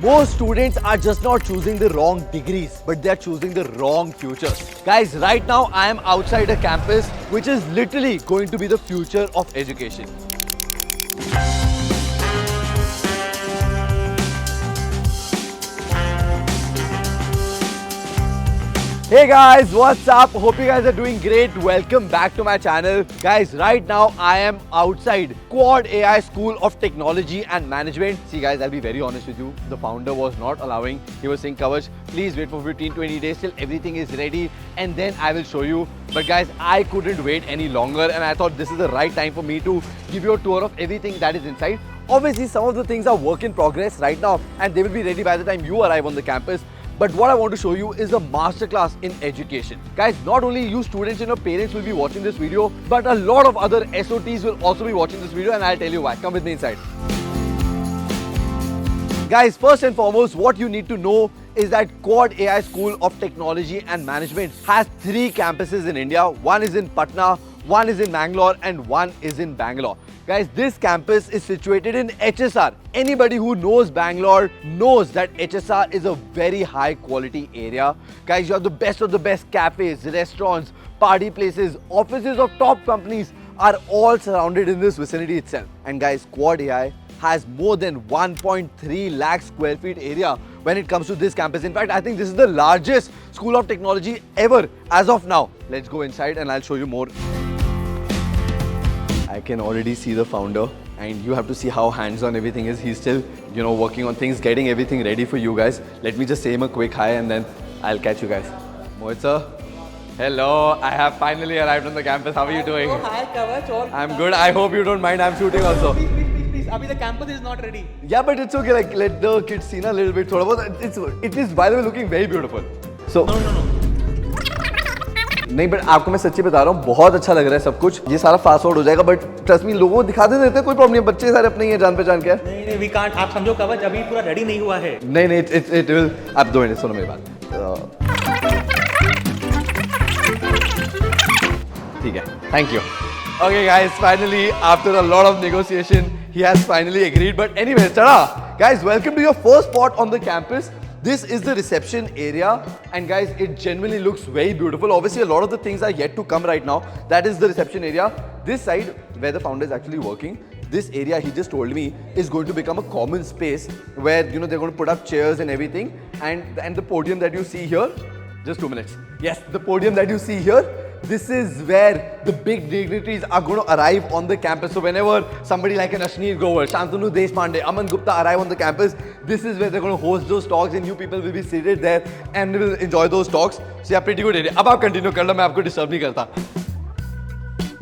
Most students are just not choosing the wrong degrees, but they are choosing the wrong futures. Guys, right now I am outside a campus which is literally going to be the future of education. Hey guys, what's up? Hope you guys are doing great. Welcome back to my channel. Guys, right now I am outside Quad AI School of Technology and Management. See guys, I'll be very honest with you. The founder was not allowing. He was saying, Kavach, please wait for 15-20 days till everything is ready and then I will show you. But guys, I couldn't wait any longer and I thought this is the right time for me to give you a tour of everything that is inside. Obviously, some of the things are work in progress right now and they will be ready by the time you arrive on the campus. But what I want to show you is a masterclass in education. Guys, not only you students and your parents will be watching this video, but a lot of other SOTs will also be watching this video and I'll tell you why. Come with me inside. Guys, first and foremost, what you need to know is that Quad AI School of Technology and Management has 3 campuses in India. One is in Patna, one is in Bangalore and one is in Bangalore. Guys, this campus is situated in HSR. Anybody who knows Bangalore knows that HSR is a very high quality area. Guys, you have the best of the best cafes, restaurants, party places, offices of top companies are all surrounded in this vicinity itself. And guys, Quad AI has more than 1.3 lakh square feet area when it comes to this campus. In fact, I think this is the largest school of technology ever as of now. Let's go inside and I'll show you more. I can already see the founder and you have to see how hands-on everything is. He's still, working on things, getting everything ready for you guys. Let me just say him a quick hi and then I'll catch you guys. Mohit sir. Hello, I have finally arrived on the campus. How are you doing? Oh, hi, Kavach. I'm good. I hope you don't mind. I'm shooting also. Please. Abhi the campus is not ready. Yeah, but it's okay. Like, let the kids see a little bit. It is, by the way, looking very beautiful. So. No. नहीं but आपको मैं सच्ची बता रहा हूँ बहुत अच्छा लग रहा है सब कुछ ये सारा फास्ट फॉरवर्ड हो जाएगा बट ट्रस्ट मी लोगों को दिखा देते कोई प्रॉब्लम नहीं बच्चे सारे अपने ही हैं जान पहचान के नहीं वी कांट आप समझो कवच अभी पूरा रेडी नहीं हुआ है नहीं इट विल आप 2 मिनट सुनो मेरी बात ठीक है thank you Okay guys, finally after a lot of negotiation he has finally agreed but anyway chada guys welcome to your first spot on the campus. This is the reception area and guys it genuinely looks very beautiful. Obviously a lot of the things are yet to come right now. That is the reception area. This side where the founder is actually working, this area he just told me is going to become a common space where they're going to put up chairs and everything and the podium that you see here, just 2 minutes. Yes, the podium that you see here, this is where the big dignitaries are going to arrive on the campus. So whenever somebody like an Ashneer Grover, Shantanu Deshpande, Aman Gupta arrive on the campus, this is where they're going to host those talks and you people will be seated there and will enjoy those talks. So yeah, pretty good area. Ab aap continue kar lo, main aapko disturb nahi karta.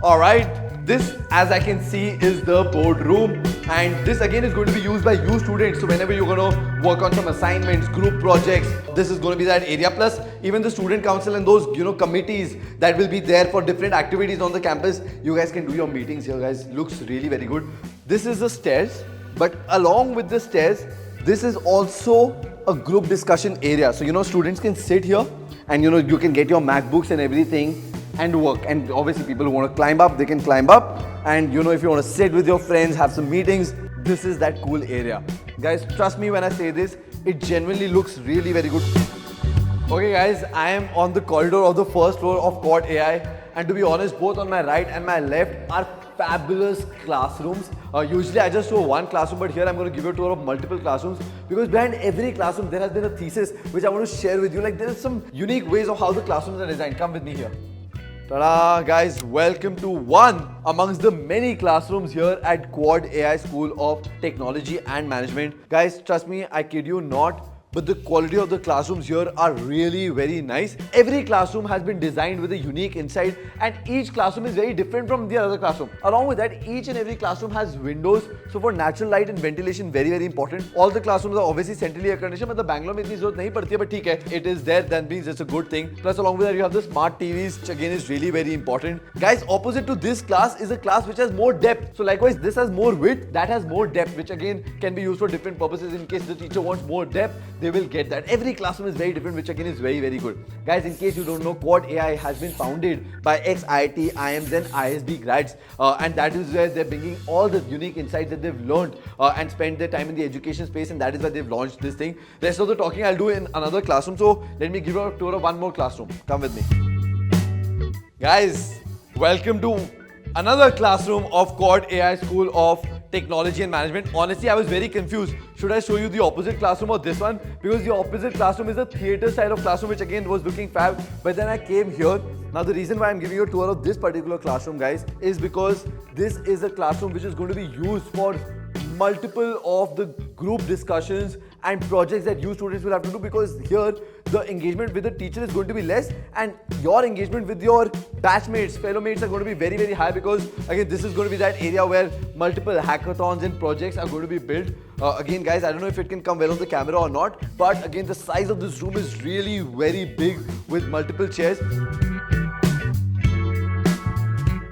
Alright. This, as I can see, is the boardroom and this again is going to be used by you students. So whenever you're going to work on some assignments, group projects, this is going to be that area. Plus, even the student council and those, committees that will be there for different activities on the campus. You guys can do your meetings here, guys. Looks really very good. This is the stairs, but along with the stairs, this is also a group discussion area. So, students can sit here and, you can get your MacBooks and everything and work, and obviously people who want to climb up, they can climb up, and if you want to sit with your friends, have some meetings, this is that cool area. Guys, trust me when I say this, it genuinely looks really very good. Okay guys, I am on the corridor of the first floor of Quad AI and to be honest, both on my right and my left are fabulous classrooms. Usually I just show one classroom, but here I'm going to give you a tour of multiple classrooms because behind every classroom there has been a thesis which I want to share with you. Like there are some unique ways of how the classrooms are designed. Come with me here. Ta-da! Guys, welcome to one amongst the many classrooms here at Quad AI School of Technology and Management. Guys, trust me, I kid you not, but the quality of the classrooms here are really very nice. Every classroom has been designed with a unique inside and each classroom is very different from the other classroom. Along with that, each and every classroom has windows. So for natural light and ventilation, very, very important. All the classrooms are obviously centrally air conditioned, but the Bangalore mein itni zarurat nahi padti hai, but theek hai. It is there, that means it's a good thing. Plus along with that, you have the smart TVs, which again is really very important. Guys, opposite to this class is a class which has more depth. So likewise, this has more width, that has more depth, which again can be used for different purposes. In case the teacher wants more depth, they they will get that. Every classroom is very different, which again is very, very good. Guys, in case you don't know, Quad AI has been founded by ex-IIT, IIMs and ISB grads, and that is where they're bringing all the unique insights that they've learned and spent their time in the education space, and that is why they've launched this thing. Rest of the talking I'll do in another classroom, so let me give you a tour of one more classroom. Come with me. Guys, welcome to another classroom of Quad AI School of Technology and Management. Honestly, I was very confused. Should I show you the opposite classroom or this one? Because the opposite classroom is a theatre style of classroom, which again was looking fab. But then I came here. Now the reason why I'm giving you a tour of this particular classroom, guys, is because this is a classroom which is going to be used for multiple of the group discussions and projects that you students will have to do, because here the engagement with the teacher is going to be less and your engagement with your batchmates, fellow mates are going to be very, very high, because again this is going to be that area where multiple hackathons and projects are going to be built. Again guys, I don't know if it can come well on the camera or not, but again the size of this room is really very big with multiple chairs.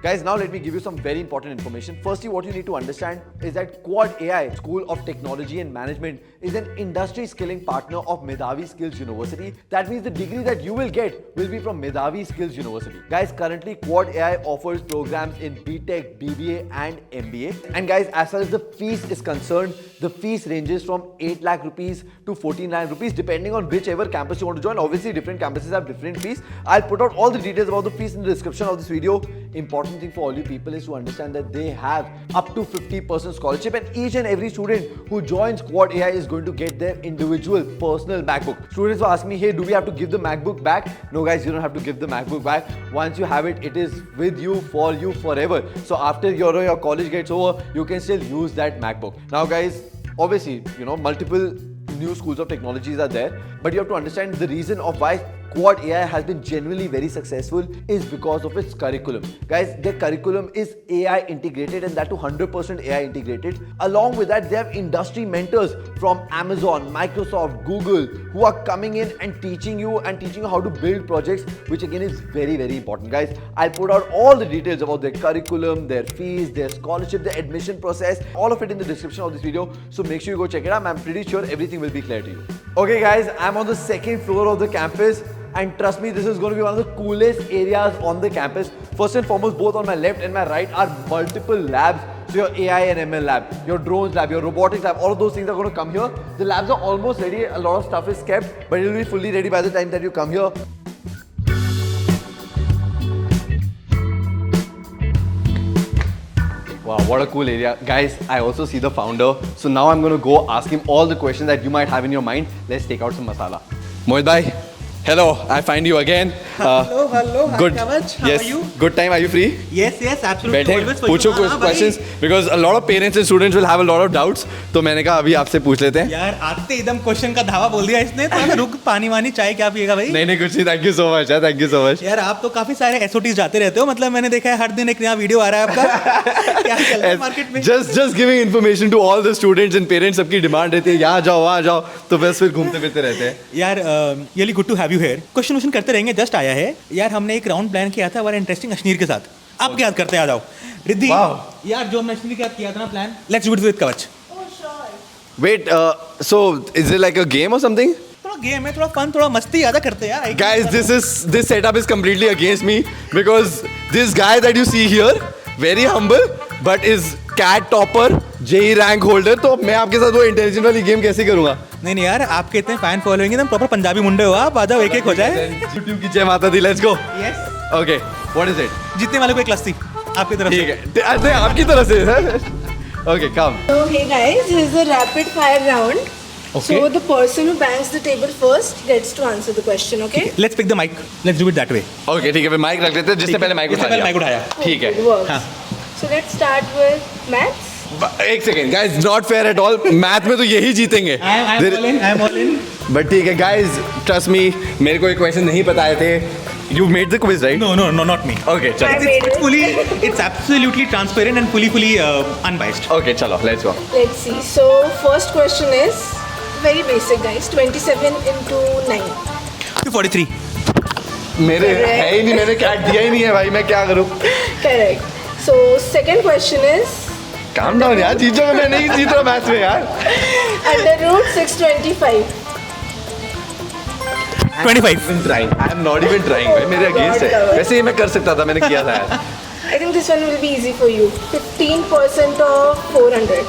Guys, now let me give you some very important information. Firstly, what you need to understand is that Quad AI School of Technology and Management is an industry skilling partner of Medhavi Skills University. That means the degree that you will get will be from Medhavi Skills University. Guys, currently Quad AI offers programs in BTech, BBA and MBA. And guys, as far as the fees is concerned, the fees ranges from 8 lakh rupees to 14 lakh rupees depending on whichever campus you want to join. Obviously, different campuses have different fees. I'll put out all the details about the fees in the description of this video. Important thing for all you people is to understand that they have up to 50% scholarship, and each and every student who joins Quad AI is going to get their individual personal MacBook. Students will ask me, hey, do we have to give the MacBook back? No guys, you don't have to give the MacBook back. Once you have it, it is with you, for you forever. So after your college gets over, you can still use that MacBook. Now guys, obviously, multiple new schools of technologies are there, but you have to understand the reason of why Quad AI has been genuinely very successful is because of its curriculum. Guys, their curriculum is AI integrated, and that to 100% AI integrated. Along with that, they have industry mentors from Amazon, Microsoft, Google, who are coming in and teaching you how to build projects, which again is very, very important. Guys, I'll put out all the details about their curriculum, their fees, their scholarship, their admission process, all of it in the description of this video. So make sure you go check it out. I'm pretty sure everything will be clear to you. Okay guys, I'm on the second floor of the campus. And trust me, this is going to be one of the coolest areas on the campus. First and foremost, both on my left and my right are multiple labs. So your AI and ML lab, your drones lab, your robotics lab, all of those things are going to come here. The labs are almost ready. A lot of stuff is kept, but it will be fully ready by the time that you come here. Wow, what a cool area. Guys, I also see the founder. So now I'm going to go ask him all the questions that you might have in your mind. Let's take out some masala. Mohit bhai. Hello, I find you again. Hello. Good. Hi, Kavach. How yes. are you? Good time. Are you free? Yes, absolutely. बैठे Always for पूछो you. कुछ questions because a lot of parents and students will have a lot of doubts. तो मैंने कहा अभी आपसे पूछ लेते हैं. यार आते एकदम क्वेश्चन का धावा बोल दिया इसने. तो रुक, पानी वानी चाय क्या पिएगा भाई? नहीं कुछ नहीं. Thank you so much. Thank you so much. यार आप तो काफी सारे एसओटीज जाते रहते हो. मतलब मैंने देखा है हर दिन एक नया वीडियो आ रहा है आपका. क्या चल रहा है मार्केट में? Just giving information to all the students and parents. सबकी डिमांड रहती है यहाँ जाओ वहाँ जाओ, तो बस फिर घूमते फिरते रहते हैं. यार really good to have you here. Question करते रहेंगे. जस्ट आया है यार, हमने एक राउंड प्लान किया था बड़ा इंटरेस्टिंग अश्नीर के साथ. आप क्या याद करते हैं? आ जाओ रिद्धि. यार जो हमने अश्नीर के साथ किया था ना plan, let's do it with कवच. Wait, so is it like a game or something? थोड़ा गेम है, थोड़ा फन, थोड़ा मस्ती ज्यादा करते हैं यार. Guys, this setup is completely against me because this guy that you see here, very humble, but is cat topper, JEE rank holder. तो मैं आपके साथ वो इंटेलिजेंट वाली गेम कैसे करूँगा? नहीं यार, आपके इतने फैन फॉलोइंग एकदम प्रॉपर पंजाबी मुंडे हो आप. आ जाओ, एक हो जाए. YouTube की जय माता दी. Let's go. Yes. Okay. What is it? जीतने वाले को एक लस्सी आपकी तरफ से. ठीक है. अरे आपकी तरफ से. Okay, come. So hey guys, this is a rapid fire round. Okay. So the person who bangs the table first gets to answer the question, okay? Let's pick the mic. Let's do it that way. Okay, ठीक है. फिर mic रख लेते हैं जिसने पहले mic उठाया. ठीक है. It works. हाँ. So let's start with maths. एक second guys, not fair at all. Math में तो यही जीतेंगे. I'm all in. बट ठीक है गाइज, ट्रस्ट मी, मेरे को ये क्वेश्चन नहीं बताए थे. You made the quiz, right? No, not me. Okay, चलो. It's absolutely transparent and fully unbiased. Okay, चलो, let's go. Let's see. So first question is very basic, guys. 27 into 9. 243. मेरे है ही नहीं, मैंने क्या दिया ही नहीं है भाई, मैं क्या करूँ? Correct. So second question is. Calm down यार, जीत जाओ. मैं नहीं जीत रहा मैथ्स में यार. Under root 625. 25. trying. I am not even trying. भाई मेरे against है. वैसे ये मैं कर सकता था, मैंने किया था यार. I think this one will be easy for you. 15% of 400.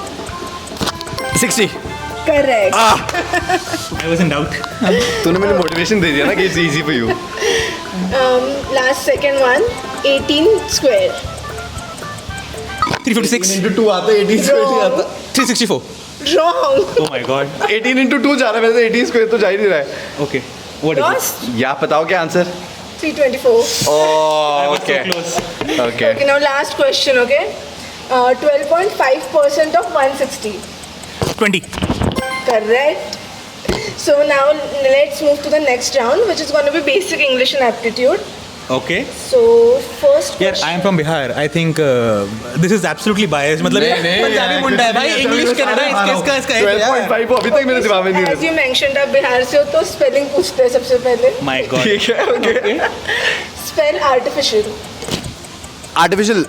60. Correct. I was in doubt. तूने मुझे motivation दे दिया ना कि it's easy for you. Last second one. 18 square. 356. Into 2 आता है, 18 square नहीं आता. 364. Wrong. Oh my god. 18 into 2 जा रहा है, मेरे तो 18 square तो जा ही नहीं रहा है. Okay. What is it? Lost. या बताओ क्या answer? 324. Oh, So okay. close. Okay. Okay, now last question, okay? 12.5% of 160. 20. Correct. So now let's move to the next round, which is going to be basic English and aptitude. Okay. So first यार question. I am from Bihar. I think this is absolutely biased. मतलब ये पंजाबी मुंडा है भाई. English Canada इसका है यार. 12.5 अभी तक मेरे दिमाग में नहीं As you mentioned, आप बिहार से हो तो spelling पूछते हैं सबसे पहले. My god. ठीक है, okay. Spell artificial. Artificial.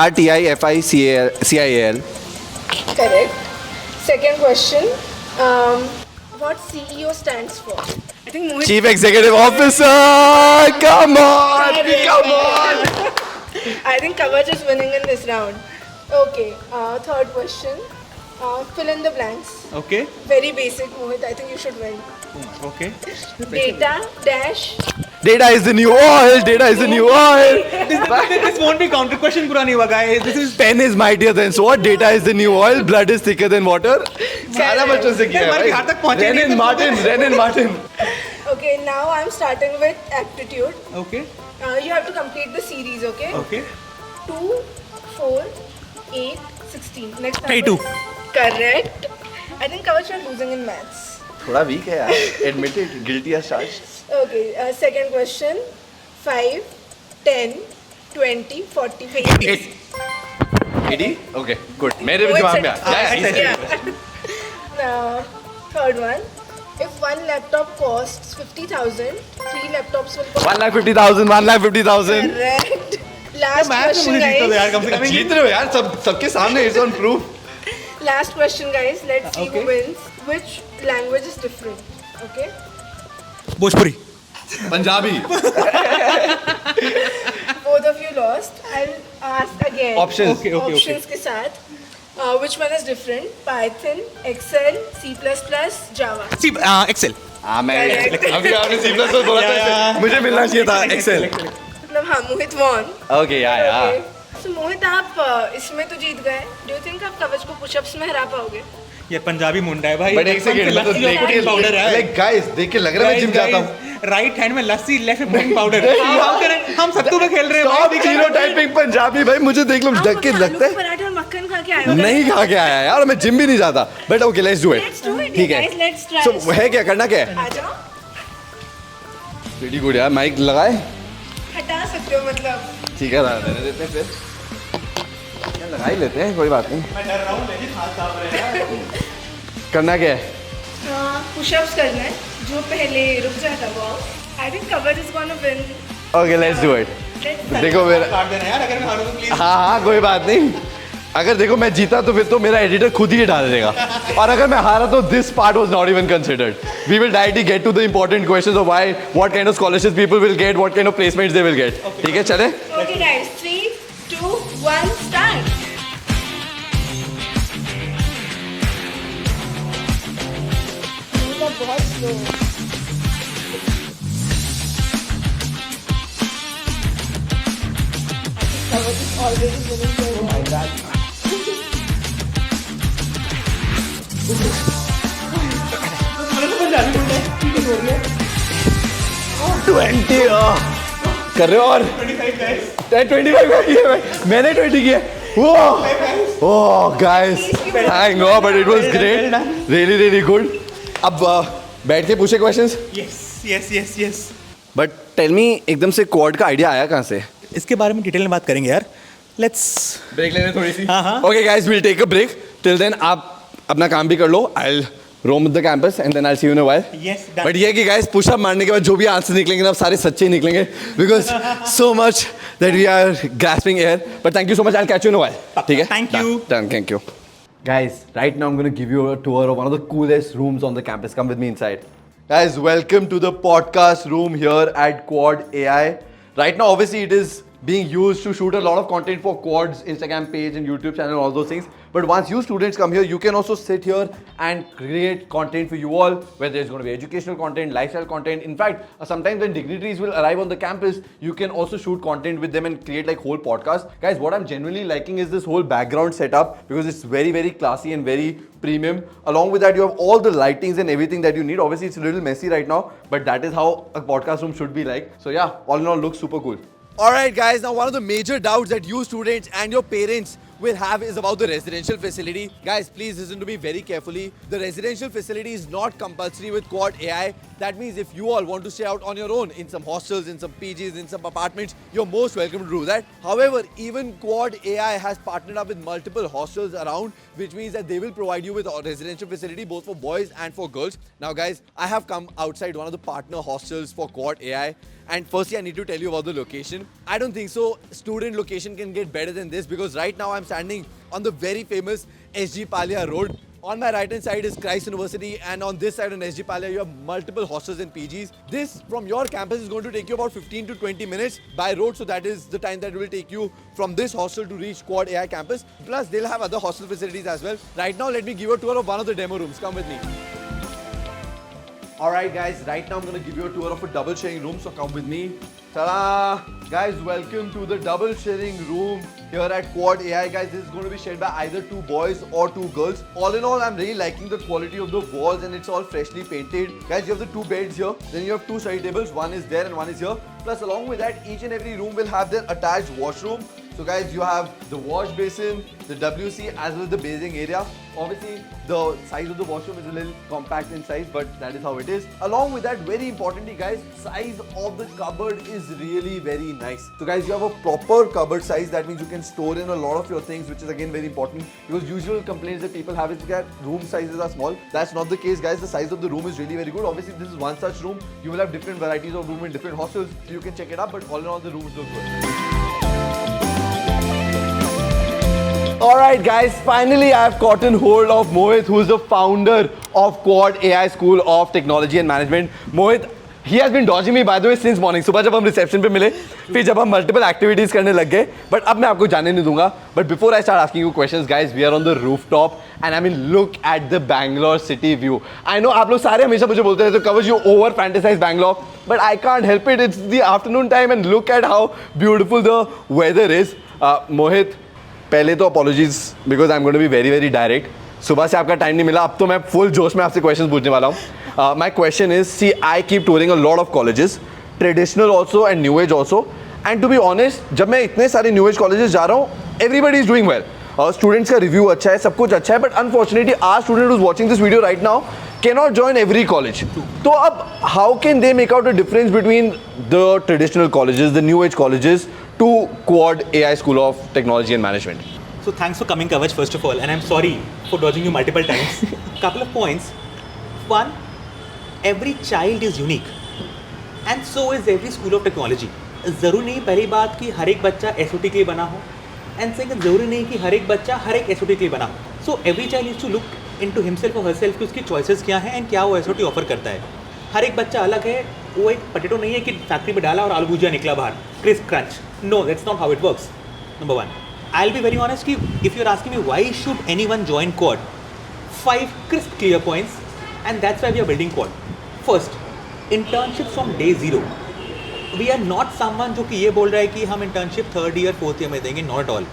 ARTIFICIAL. Correct. Second question. What CEO stands for? I think Mohit. Chief Executive Officer. Come on. Come on. I think Kavach is winning in this round. Okay. Third question. Fill in the blanks. Okay. Very basic, Mohit. I think you should win. Okay. Data dash. Data is the new oil. Data is the new oil. This won't be counter question पूरा नहीं हुआ guys. This is Pen is mightier than sword. Data is the new oil. Blood is thicker than water. सारा बच्चों से किया है हमारे भाई. बिहार तक पहुंचे नहीं Renan तो- Martin. Renan Martin. Okay. Now I'm starting with aptitude. okay. You have to complete the series. Okay. Okay. 2, 4, 8, 16. Next number. 32. Correct. I think Kavach you're losing in maths. थोड़ा weak है यार. Admit it. Guilty as charged. Okay. Second question. 5, 10, 20, 40, 50. 80? Okay, good. मेरे भी दिमाग में आया. Yeah. Now, third one. If one laptop costs 50,000, 3 laptops will cost. 1,50,000. 1,50,000. Correct. Last math में question, मुझे जीतता था यार guys. कम से कम. जीत रहे हो यार सबके सामने. It's on proof. Last question, guys. Let's see Okay. who wins. Which language is different? Okay. Bhojpuri. Punjabi. Both of you lost. I'll ask again. Options. Okay. Options के साथ. Which one is different? Python, Excel, C++, Java. See, Excel. हाँ मैं Correct. अभी आपने C++ बोला था. मुझे मिलना चाहिए था Excel. मतलब हाँ, मोहित won. Okay, yeah. Okay. So मोहित आप इसमें तो जीत गए. Do you think आप कवच को पुशअप्स में हरा पाओगे? ये पंजाबी मुंडा है भाई. But एक सेकंड मतलब देख के पाउडर है. like guys देख के लग रहा है मैं जिम जाता हूँ. राइट हैंड में लस्सी, लेफ्ट में प्रोटीन पाउडर. हम करें, हम सत्तू में खेल रहे हैं. Stop stereotyping पंजाबी भाई. मुझे देख लो देख के लगता है. पराठे और मक्खन खा के आए हो. नहीं खा के आया यार. मैं जिम भी नहीं जाता. But okay, let's do it. Let's do it, ठीक है. guys. Let's try. So है क्या करना क्या है? आ जाओ. Pretty good यार. माइक लगाए. हटा सकते हो मतलब. ठीक है रहने देते हैं फिर. क्या लगा ही लेते हैं कोई बात नहीं. मैं डर रहा हूं लेकिन हाथ कांप रहे हैं. करना क्या है? पुशअप्स करना है. जो पहले रुक जाता वो. I think कवच is gonna win. Okay, let's do it. Let's try. देखो मेरा. काट देना यार अगर मैं हारूं तो प्लीज. हाँ कोई बात नहीं. अगर देखो मैं जीता तो फिर तो मेरा एडिटर खुद ही डाल देगा. और अगर मैं हारा तो this part was not even considered. We will directly get to the important questions of why what kind of scholarship people will get, what kind of placements they will get. ठीक है चले. Okay guys, 3, 2, 1, start. बहुत slow. Kavach is already winning the award. कर रहे हो और 25 मैंने 20 किया. Oh guys thank God but it was great. Really really good. अब बैठ के पूछे questions. Yes. But tell me एकदम से क्वाड का आइडिया आया कहाँ से? इसके बारे में डिटेल में बात करेंगे यार. लेट्स ब्रेक लेने थोड़ी सी. हाँ. Okay guys will take a break. Till then आप अपना काम भी कर लो. आई roam the campus and then I'll see you in a while. Yes, done. But ये कि guys push up मारने के बाद जो भी आंसर निकलेंगे ना सारे सच्चे ही निकलेंगे because so much that we are grasping air. But thank you so much. I'll catch you in a while. ठीक है? Thank you. Done. Thank you. Guys, right now I'm going to give you a tour of one of the coolest rooms on the campus. Come with me inside. Guys, welcome to the podcast room here at Quad AI. Right now, obviously, it is being used to shoot a lot of content for Quad's Instagram page and YouTube channel, all those things. But once you students come here, you can also sit here and create content for you all, whether it's going to be educational content, lifestyle content. In fact, sometimes when dignitaries will arrive on the campus, you can also shoot content with them and create like whole podcasts. Guys, what I'm genuinely liking is this whole background setup because it's very, very classy and very premium. Along with that, you have all the lightings and everything that you need. Obviously, it's a little messy right now, but that is how a podcast room should be like. So yeah, all in all, looks super cool. Alright guys, now one of the major doubts that you students and your parents will have is about the residential facility. Guys, please listen to me very carefully. The residential facility is not compulsory with Quad AI. That means if you all want to stay out on your own in some hostels, in some PGs, in some apartments, you're most welcome to do that. However, even Quad AI has partnered up with multiple hostels around, which means that they will provide you with a residential facility both for boys and for girls. Now guys, I have come outside one of the partner hostels for Quad AI. And firstly, I need to tell you about the location. I don't think so student location can get better than this because right now I'm standing on the very famous SG Palia Road. On my right hand side is Christ University and on this side on SG Palia you have multiple hostels and PGs. This from your campus is going to take you about 15 to 20 minutes by road, so that is the time that it will take you from this hostel to reach Quad AI campus. Plus they'll have other hostel facilities as well. Right now let me give you a tour of one of the demo rooms. Come with me. Alright guys, right now I'm going to give you a tour of a double sharing room, so come with me. Ta-da! Guys, welcome to the double sharing room here at Quad AI. Guys, this is going to be shared by either two boys or two girls. All in all, I'm really liking the quality of the walls and it's all freshly painted. Guys, you have the two beds here, then you have two study tables, one is there and one is here. Plus along with that, each and every room will have their attached washroom. So guys, you have the wash basin, the WC as well as the bathing area. Obviously, the size of the washroom is a little compact in size, but that is how it is. Along with that, very importantly guys, size of the cupboard is really very nice. So guys, you have a proper cupboard size. That means you can store in a lot of your things, which is again very important because usual complaints that people have is that room sizes are small. That's not the case guys. The size of the room is really very good. Obviously, this is one such room. You will have different varieties of room in different hostels. So you can check it out, but all in all, the rooms look good. Alright guys, finally I have gotten hold of Mohit, who is the founder of Quad AI School of Technology and Management. Mohit, he has been dodging me by the way since morning. सुबह जब हम reception पे मिले, फिर जब हम multiple activities करने लग गए, but अब मैं आपको जाने नहीं दूंगा. But before I start asking you questions, guys, we are on the rooftop, and I mean look at the Bangalore city view. I know आप लोग सारे हमेशा मुझे बोलते हैं तो Kavach you over fantasize Bangalore, but I can't help it. It's the afternoon time, and look at how beautiful the weather is. Mohit, पहले तो apologies because I am going to be very very direct. सुबह से आपका time नहीं मिला, अब तो मैं फुल जोश में आपसे क्वेश्चन पूछने वाला हूँ. My question is, see I keep touring a lot of colleges, traditional also and new age also. And to be honest, जब मैं इतने सारे न्यू एज कॉलेजेस जा रहा हूँ, everybody is doing well. Students का रिव्यू अच्छा है, सब कुछ अच्छा है, but unfortunately our student is watching this video right now cannot join every college. तो अब how can they make out a difference between the traditional colleges, the new age colleges, to Quad AI School of Technology and Management? So thanks for coming, Kavach, first of all, and I'm sorry for dodging you multiple times. Couple of points. One, every child is unique, and so is every school of technology. ज़रूरी नहीं पहली बात कि हर एक बच्चा SOT के लिए बना हो, and second, ज़रूरी नहीं कि हर एक बच्चा हर एक SOT के लिए बना हो. So every child needs to look into himself or herself कि उसकी choices क्या हैं and क्या वो SOT ऑफर करता है. हर एक बच्चा अलग है. वो एक पोटैटो नहीं है कि फैक्ट्री में डाला और आलू भुजिया निकला बाहर, crisp crunch. No, that's not how it works. Number one, I'll be very honest कि if you're asking me why should anyone join Quad, 5 crisp clear points, and that's why we are building Quad. First, internship from day zero. We are not someone जो कि ये बोल रहा है कि हम internship 3rd year 4th year में देंगे. Not at all.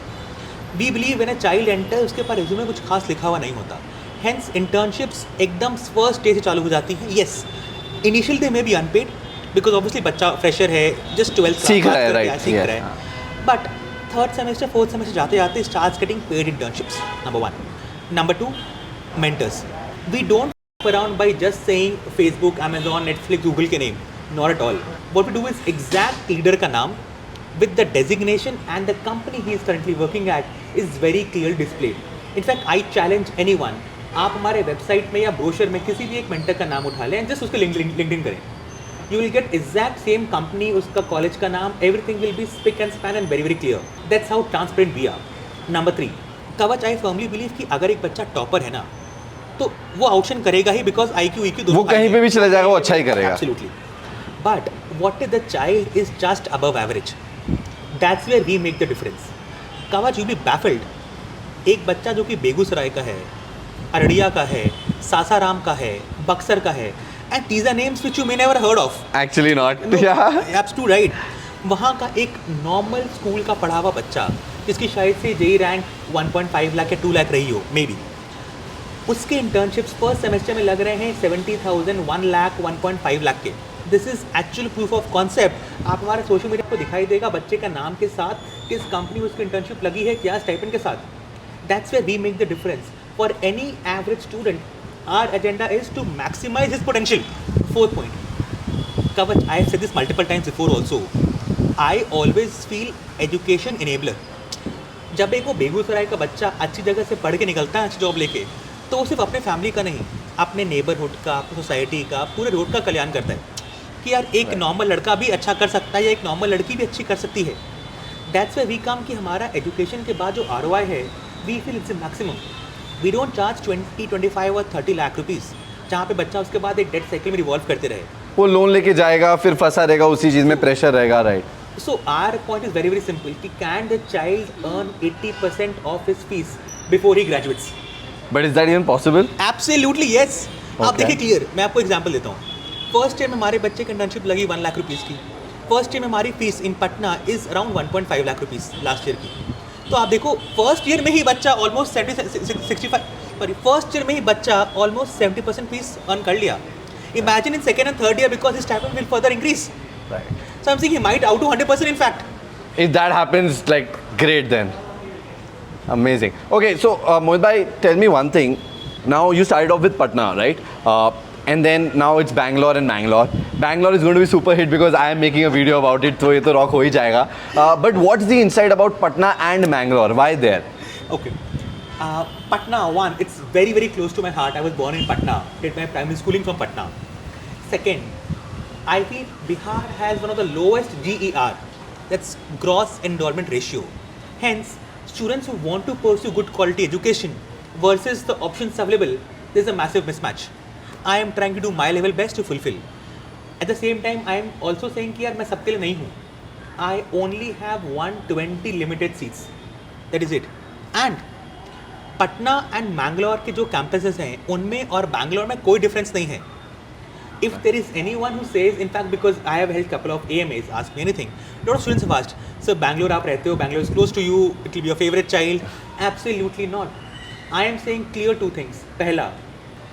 We believe when a child enters, उसके पास resume में कुछ खास लिखा हुआ नहीं होता. Hence internships एकदम first day से चालू हो जाती हैं. Yes, initial day may be unpaid because obviously बच्चा fresher है, just 12th सीख रहा है, right? सीख रहा है. But third semester, fourth semester जाते जाते starts getting paid internships. Number one. Number two, mentors. We don't f around by just saying Facebook, Amazon, Netflix, Google के name. Not at all. What we do is exact leader का नाम with the designation and the company he is currently working at is very clearly displayed. In fact, I challenge anyone. आप हमारे website में या brochure में किसी भी एक मेंटर का नाम उठा लें, जस्ट उसके लिंक्डइन करें. You will get exact same company, उसका कॉलेज का नाम, everything will be spick and span and very very clear. That's how transparent we are. Number 3, Kavach, I firmly believe कि अगर एक बच्चा टॉपर है ना, तो वो आउटशन करेगा ही, बिकॉज IQ EQ दोनों वो कहीं पे भी चला जाएगा वो अच्छा ही करेगा. Absolutely. But what if the child is just above average? That's where we make the difference. Kawach, you'll be baffled. एक बच्चा जो कि बेगूसराय का है, अररिया का है, सासाराम का है, बक्सर का है, and these are names which you may never heard of. Actually not. No, Yeah. absolutely right. वहाँ का एक नॉर्मल स्कूल का पढ़ा हुआ बच्चा जिसकी शायद से जेई रैंक 1.5 लाख या 2 लाख रही हो मे बी, उसके इंटर्नशिप्स फर्स्ट सेमेस्टर में लग रहे हैं 70,000, 1 लाख, 1.5 लाख के. This is actual proof of concept. आप हमारे सोशल मीडिया को दिखाई देगा बच्चे का नाम के साथ किस कंपनी में उसकी इंटर्नशिप लगी है, क्या स्टाइपेंड के साथ. That's where we make the difference. For any average student our agenda is to maximise his potential. Fourth point, Kavach, I have said this multiple times before also, I always feel education enabler. जब एक वो बेगूसराय का बच्चा अच्छी जगह से पढ़ के निकलता है अच्छी जॉब लेके, तो वो सिर्फ अपने फैमिली का नहीं, अपने नेबरहुड का, अपनी सोसाइटी का, पूरे रोड का कल्याण करता है कि यार एक नॉर्मल लड़का भी अच्छा कर सकता है या एक नॉर्मल लड़की भी अच्छी कर सकती है. दैट्स वे वी कम कि हमारा एजुकेशन के बाद जो ROI है, we feel it's maximum. We don't charge 20, 25 और 30 लाख रुपीज़, जहाँ पे बच्चा उसके बाद एक डेट साइकिल में रिवॉल्व करते रहे. वो लोन लेके जाएगा, फिर फंसा रहेगा उसी चीज़ में, प्रेशर रहेगा. Right. So our point is very very simple. Can the child earn 80% of his fees before he graduates? But is that even possible? Absolutely yes. आप Okay. देखिए क्लियर, मैं आपको एग्जांपल देता हूँ. फर्स्ट ईयर में हमारे बच्चे की इंटर्नशिप लगी 1 लाख रुपीज़ की. फर्स्ट ईयर में हमारी fees in Patna is around 1.5 lakh rupees last year की. तो आप देखो फर्स्ट ईयर में ही बच्चा ऑलमोस्ट 70% फीस अर्न कर लिया. Imagine in second and third year because his stipend will further increase. Right. So I'm saying he might out to 100% in fact. If that happens, like, great then. Amazing. Okay, so Mohit bhai, tell me one thing. Now you started off with Patna, right? And then now it's Bangalore and Mangalore. Bangalore is going to be super hit because I am making a video about it, so ये तो rock हो ही जाएगा. But what's the insight about Patna and Mangalore? Why there? Okay. Patna, one, it's very very close to my heart. I was born in Patna. Did my primary schooling from Patna. Second, I feel Bihar has one of the lowest GER, that's gross enrollment ratio. Hence, students who want to pursue good quality education versus the options available, there's a massive mismatch. I am trying to do my level best to fulfill. At the same time, I am also saying कि यार मैं सबके लिए नहीं हूँ. I only have 120 limited seats. That is it. And Patna and Mangalore के जो campuses हैं उनमें और बैंगलोर में कोई डिफरेंस नहीं है. If there is anyone who says, in fact, because I have held couple of AMAs, ask me anything. A lot of students have asked, sir, Bangalore आप रहते हो, Bangalore is close to you, it will be your favorite child. Absolutely not. I am saying clear two things. पहला,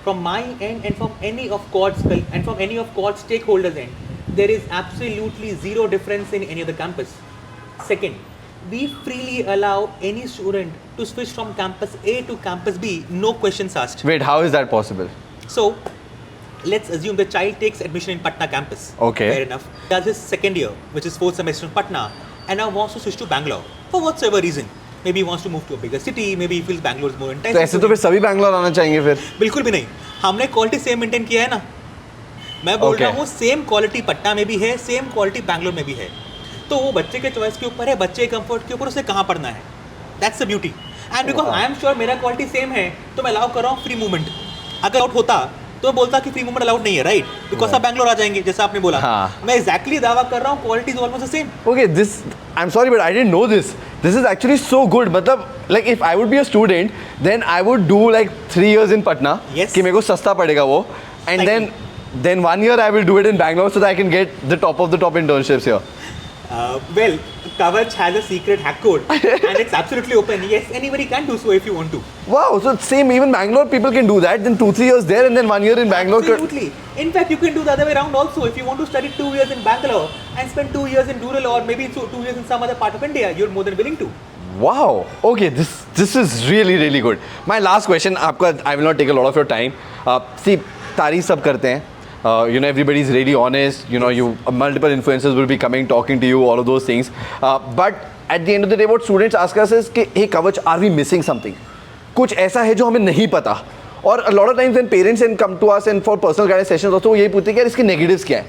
from my end and from any of Quad's stakeholders end, there is absolutely zero difference in any other campus. Second, we freely allow any student to switch from campus A to campus B, no questions asked. Wait, how is that possible? So, let's assume the child takes admission in Patna campus. Okay. Fair enough. Does his second year, which is 4th semester in Patna, and now wants to switch to Bangalore for whatsoever reason. Maybe he wants to move to a bigger city. Maybe he feels Bangalore is more intense. तो ऐसे तो फिर सभी बैंगलोर आना चाहेंगे फिर. बिल्कुल भी नहीं. हमने क्वालिटी सेम मेंटेन किया है ना. मैं बोल Okay. रहा हूँ सेम क्वालिटी पटना में भी है, सेम क्वालिटी बैंगलोर में भी है. तो वो बच्चे के चॉइस के ऊपर है, बच्चे के कंफर्ट के ऊपर उसे कहाँ पढ़ना है. That's the beauty. And because I am sure मेरा क्वालिटी सेम है तो मैं अलाउ कर रहा हूँ फ्री मूवमेंट. अगर आउट होता तो मैं बोलता कि फ्री मूवमेंट अलाउड नहीं है, राइट? बिकॉज आप बैंगलोर आ जाएंगे जैसा आपने बोला. हाँ. मैं एग्जैक्टली दावा कर रहा हूँ quality is almost the same. Okay, this, I'm sorry, but I didn't know this. This is actually so good. मतलब, like, if I would be a student, then I would do like 3 years in Patna. Yes. कि मेरे को सस्ता पड़ेगा वो. And then 1 year I will do it in Bangalore so that I can get the top of the top internships here. Well, Kavach has a secret hack code and it's absolutely open. Yes, anybody can do so if you want to. Wow, so it's same, even Bangalore people can do that. Then 2-3 years there and then 1 year in Bangalore. Absolutely. In fact, you can do the other way around also. If you want to study 2 years in Bangalore and spend 2 years in rural or maybe 2 years in some other part of India, you're more than willing to. Wow. Okay, this is really really good. My last question, आपका, I will not take a lot of your time. See, तारीफ सब करते हैं. You know, everybody is really honest. You know, multiple influencers will be coming, talking to you, all of those things. But at the end of the day, what students ask us is कि hey Kavach, are we missing something? कुछ ऐसा है जो हमें नहीं पता. और a lot of times when parents come to us and for personal guidance sessions also, वो यही पूछते हैं कि यार इसके negatives क्या है.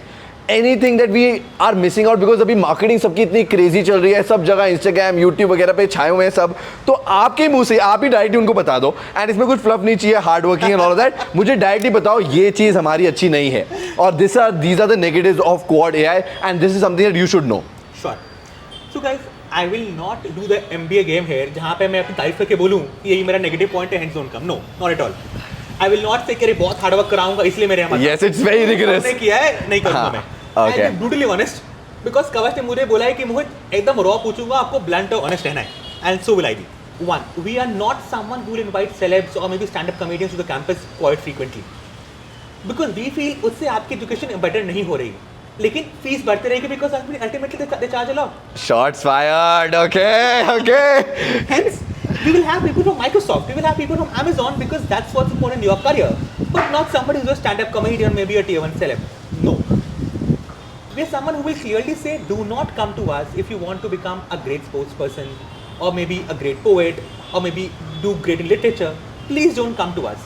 anything that we are missing out because अभी marketing सबकी इतनी crazy चल रही है, सब जगह Instagram, YouTube वगैरह पे छाए हुए हैं सब, तो आपके मुंह से आप ही डायरेक्टली उनको बता दो, and इसमें कुछ fluff नहीं चाहिए, hard working and all of that, मुझे डायरेक्टली बताओ ये चीज़ हमारी अच्छी नहीं है, और these are the negatives of Quad AI, and this is something that you should know. Sure. So guys, I will not do the MBA game here, जहाँ पे मैं अपनी तारीफ करके बोलूँ कि यही मेरा negative point है, hands on come. No, not at all. I will not say कि अरे बहुत हार्ड वर्क कराऊंगा इसलिए मेरे यहाँ Yes, it's very rigorous. नहीं किया है, नहीं करूँगा मैं. Okay. I'm brutally honest because कवच ने मुझे बोला है कि मोहित एकदम रॉ पूछूंगा, आपको blunt और honest रहना है. And so will I be. One, we are not someone who will invite celebs or maybe stand-up comedians to the campus quite frequently. Because we feel उससे आपकी education better नहीं हो रही. लेकिन फीस बढ़ते रहेगी because ultimately they charge a lot. Shots fired. Okay. Hence, we will have people from Microsoft, we will have people from Amazon because that's what's important in your career. But not somebody who's a stand-up comedian, maybe a tier 1 celeb. No. We are someone who will clearly say, do not come to us if you want to become a great sports person, or maybe a great poet, or maybe do great in literature. Please don't come to us.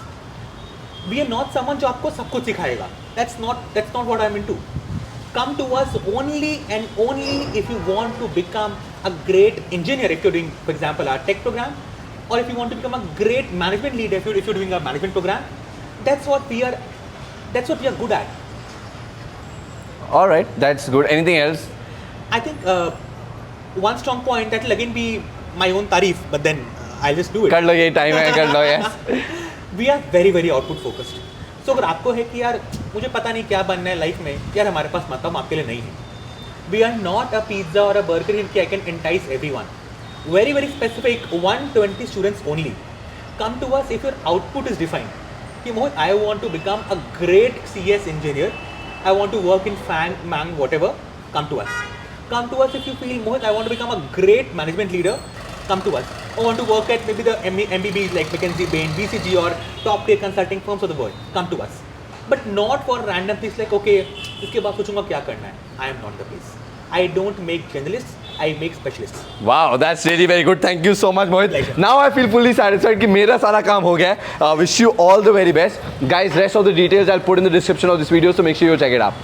We are not someone जो आपको सब कुछ सिखाएगा. That's not what I'm into. Come to us only and only if you want to become a great engineer, if you're doing, for example, our tech program, or if you want to become a great management leader, if you're doing a management program. That's what we are good at. All right, that's good. Anything else? I think one strong point that will again be my own tarif, but then I'll just do it. कर लो, ये time है, कर लो, yes. We are very very output focused. So अगर आपको है कि यार मुझे पता नहीं क्या बनना है लाइफ में, यार हमारे पास मतलब आपके लिए नहीं है. We are not a pizza or a burger in I can entice everyone. Very very specific, 120 students only. Come to us if your output is defined. कि मोहित, I want to become a great CS engineer. I want to work in FANG, whatever. Come to us. Come to us if you feel, Mohit, I want to become a great management leader. Come to us. I want to work at maybe the MBBs like McKinsey, Bain, BCG or top tier consulting firms of the world. Come to us. But not for random things like, okay, इसके बाद सोचूंगा क्या करना है. I am not the place. I don't make generalists. I make specialists. Wow, that's really very good. Thank you so much, Mohit. Pleasure. Now I feel fully satisfied कि मेरा सारा काम हो गया है. Wish you all the very best. Guys, rest of the details I'll put in the description of this video, so make sure you check it out.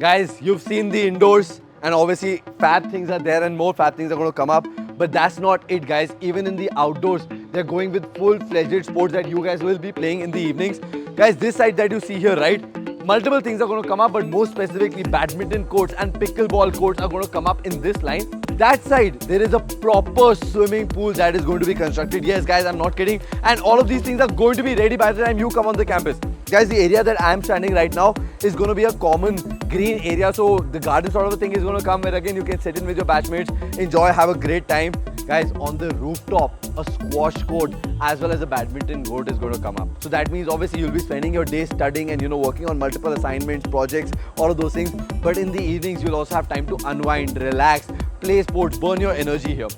Guys, you've seen the indoors, and obviously fab things are there and more fab things are going to come up. But that's not it, guys. Even in the outdoors, they're going with full-fledged sports that you guys will be playing in the evenings. Guys, this side that you see here, right? Multiple things are going to come up, but more specifically, badminton courts and pickleball courts are going to come up in this line. That side, there is a proper swimming pool that is going to be constructed. Yes, guys, I'm not kidding. And all of these things are going to be ready by the time you come on the campus. Guys, the area that I'm standing right now is going to be a common green area. So the garden sort of a thing is going to come where again you can sit in with your batchmates, enjoy, have a great time. Guys, on the rooftop, a squash court as well as a badminton court is going to come up. So that means obviously you'll be spending your day studying and working on multiple assignments, projects, all of those things. But in the evenings, you'll also have time to unwind, relax, play sports, burn your energy here.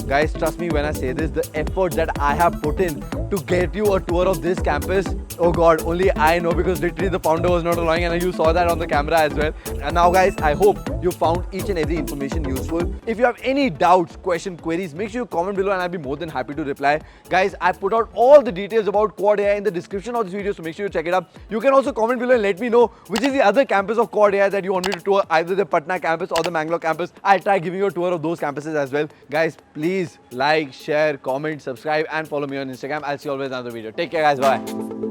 Guys, trust me when I say this, the effort that I have put in to get you a tour of this campus, oh God, only I know, because literally the founder was not allowing and you saw that on the camera as well. And now guys, I hope you found each and every information useful. If you have any doubts, questions, queries, make sure you comment below and I'll be more than happy to reply. Guys, I put out all the details about Quad AI in the description of this video, so make sure you check it up. You can also comment below and let me know which is the other campus of Quad AI that you want me to tour, either the Patna campus or the Mangalore campus. I'll try giving you a tour of those campuses as well. Guys, please like, share, comment, subscribe and follow me on Instagram. I'll see you always in another video. Take care guys, bye.